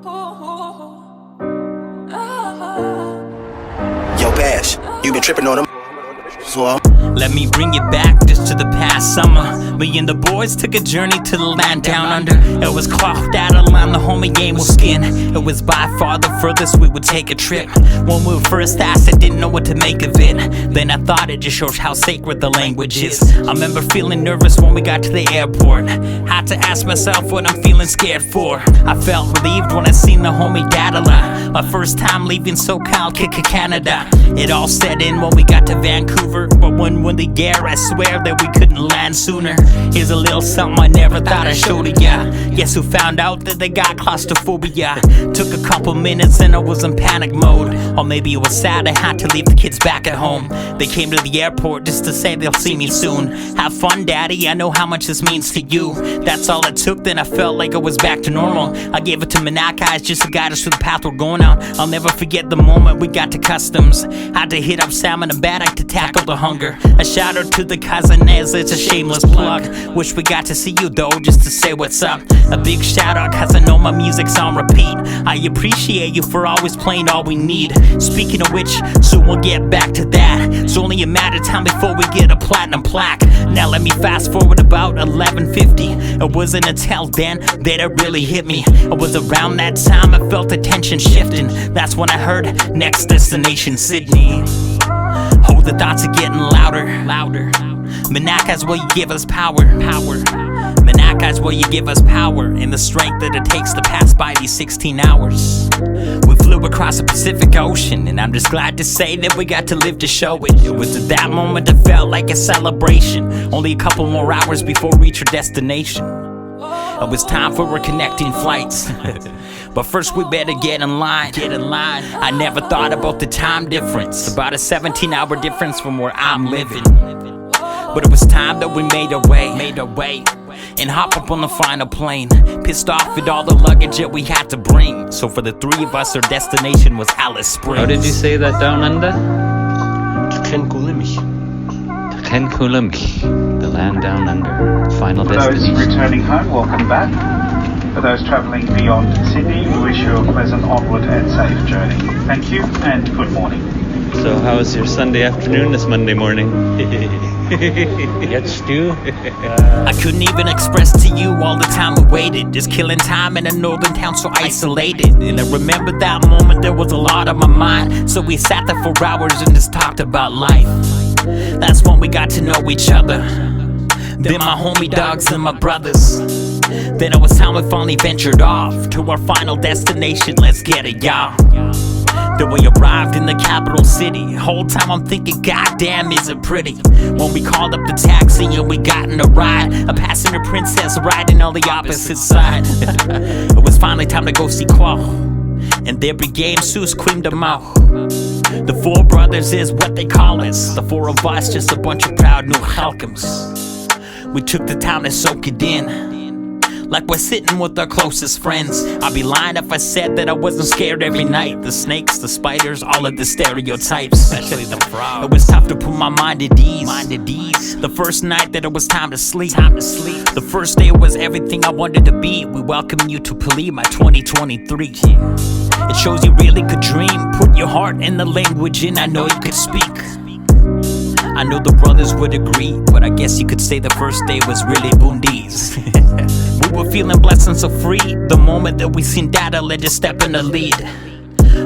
Yo, Bash, you been tripping on them. So, let me bring you back just to the past summer. Me and the boys took a journey to the land down under. It was clocked out of line, the homie game was skin. It was by far the furthest we would take a trip. When we were first asked, I didn't know what to make of it. Then I thought it just shows how sacred the language is. I remember feeling nervous when we got to the airport. Had to ask myself what I'm feeling scared for. I felt relieved when I seen the homie dad a lot. My first time leaving SoCal, kick Canada. It all set in when we got to Vancouver, but when the air, I swear that we couldn't land sooner. Here's a little something I never thought I'd show to ya. Guess who found out that they got claustrophobia? Took a couple minutes and I was in panic mode. Or maybe it was sad I had to leave the kids back at home. They came to the airport just to say they'll see me soon. Have fun, daddy, I know how much this means to you. That's all it took, then I felt like I was back to normal. I gave it to Mack eyes just to guide us through the path we're going on. I'll never forget the moment we got to customs. Had to hit up Salmon and Baddock to tackle the hunger. A shout out to the Cousinez, it's a shameless plug. Wish we got to see you though, just to say what's up. A big shout out cause I know my music's on repeat. I appreciate you for always playing all we need. Speaking of which, soon we'll get back to that. It's only a matter of time before we get a platinum plaque. Now let me fast forward about 11:50. It wasn't until then that it really hit me. It was around that time I felt the tension shifting. That's when I heard next destination Sydney. Oh, the thoughts are getting louder. Manaka's where you give us power. Manaka's where you give us power and the strength that it takes to pass by these 16 hours. We flew across the Pacific Ocean, and I'm just glad to say that we got to live to show it. It was at that moment that felt like a celebration. Only a couple more hours before we reach our destination. It was time for our connecting flights. But first we better get in line. I never thought about the time difference. About a 17-hour difference from where I'm living. But it was time that we made our way and hop up on the final plane. Pissed off at all the luggage that we had to bring. So for the three of us, our destination was Alice Springs. How did you say that down under? Kenkulimki, the land down under. Final destination. For those returning home, welcome back. For those travelling beyond Sydney, we wish you a pleasant onward and safe journey. Thank you and good morning. So how was your Sunday afternoon this Monday morning? Get stew? I couldn't even express to you all the time we waited. Just killing time in a northern town so isolated. And I remember that moment, there was a lot on my mind. So we sat there for hours and just talked about life. That's when we got to know each other. Then my homie dogs and my brothers. Then it was time we finally ventured off to our final destination. Let's get it, y'all. Then we arrived in the capital city. Whole time I'm thinking, goddamn, is it pretty? When we called up the taxi and we got in a ride, a passenger princess riding on the opposite side. It was finally time to go see Quo, and there became Sus Queen de Mao. The four brothers is what they call us. The four of us, just a bunch of proud new Halkums. We took the time to soak it in, like we're sitting with our closest friends. I'd be lying if I said that I wasn't scared every night. The snakes, the spiders, all of the stereotypes, especially the frogs. It was tough to put my mind at ease. The first night that it was time to sleep. The first day was everything I wanted to be. We welcome you to Palima 2023. It shows you really could dream. Put your heart in the language and I know you could speak. I know the brothers would agree, but I guess you could say the first day was really boondies. We were feeling blessed and so free the moment that we seen Dada let us step in the lead.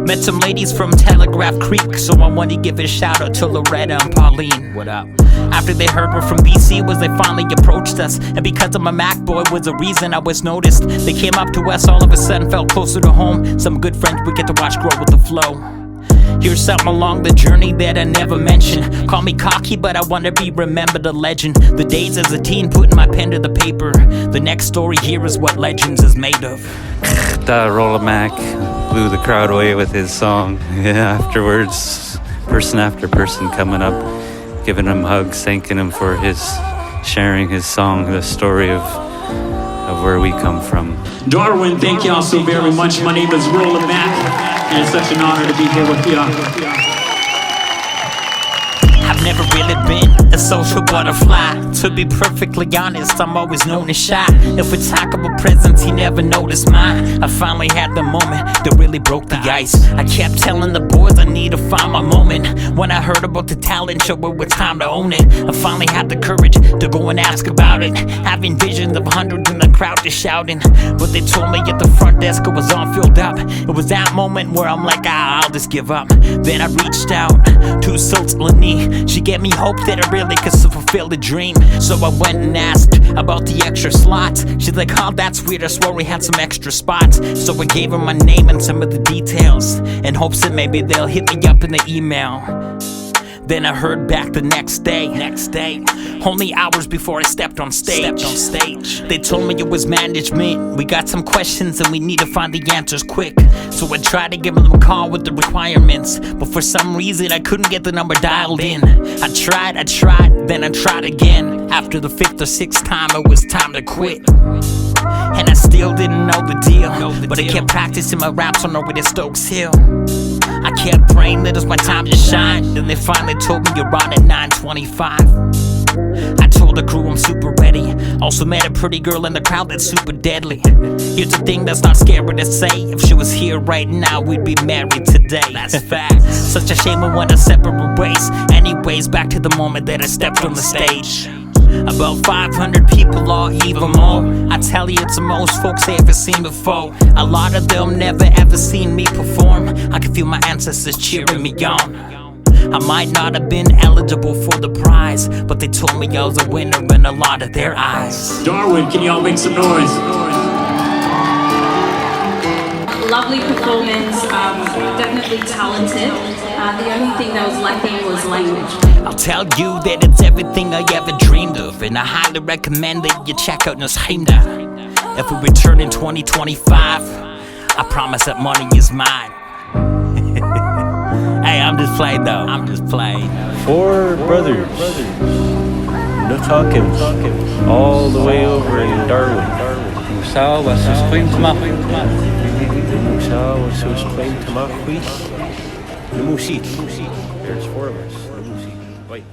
Met some ladies from Telegraph Creek, so I want to give a shout out to Loretta and Pauline. What up? After they heard we're from BC, was they finally approached us, and because I'm a Mac boy was the reason I was noticed. They came up to us, all of a sudden felt closer to home. Some good friends we get to watch grow with the flow. Here's something along the journey that I never mentioned. Call me cocky, but I wanna be remembered a legend. The days as a teen, putting my pen to the paper. The next story here is what legends is made of. Rollah Mack blew the crowd away with his song. Yeah, afterwards, person after person coming up, giving him hugs, thanking him for his sharing his song, the story of where we come from. Darwin, thank y'all so very much. My name is Rollah Mack, and it's such an honor to be here with y'all. Never really been a social butterfly. To be perfectly honest, I'm always known as shy. If we talk about presents, he never noticed mine. I finally had the moment that really broke the ice. I kept telling the boys I need to find my moment. When I heard about the talent show, it was time to own it. I finally had the courage to go and ask about it. Having visions of hundreds in the crowd just shouting. But they told me at the front desk it was all filled up. It was that moment where I'm like, I'll just give up. Then I reached out to Sultani. She gave me hope that I really could fulfill the dream. So I went and asked about the extra slots. She's like, oh, that's weird, I swore we had some extra spots. So I gave her my name and some of the details, in hopes that maybe they'll hit me up in the email. Then I heard back the next day, only hours before I stepped on stage. They told me it was management. We got some questions and we need to find the answers quick. So I tried to give them a call with the requirements, but for some reason I couldn't get the number dialed in. I tried, then I tried again. After the 5th or 6th time, it was time to quit. And I still didn't know the deal, but I kept practicing my raps on the way to Stokes Hill. I kept praying that it was my time to shine. Then they finally told me you're on at 9:25. I told the crew I'm super ready. Also met a pretty girl in the crowd that's super deadly. Here's the thing that's not scary to say. If she was here right now, we'd be married today. That's fact. Such a shame we went our separate ways. Anyways, back to the moment that I stepped on the stage. About 500 people or even more. I tell you, it's the most folks they ever seen before. A lot of them never ever seen me perform. I can feel my ancestors cheering me on. I might not have been eligible for the prize, but they told me I was a winner in a lot of their eyes. Darwin, can y'all make some noise? Lovely performance, definitely talented. The only thing that was lacking was language. I'll tell you that it's everything I ever dreamed of, and I highly recommend that you check out Nusheimda. If we return in 2025, I promise that money is mine. Hey, I'm just playing though, I'm just playing. 4 brothers. No talking. All the way over in Darwin. Musal was his claim to There's 4 of us. Wait.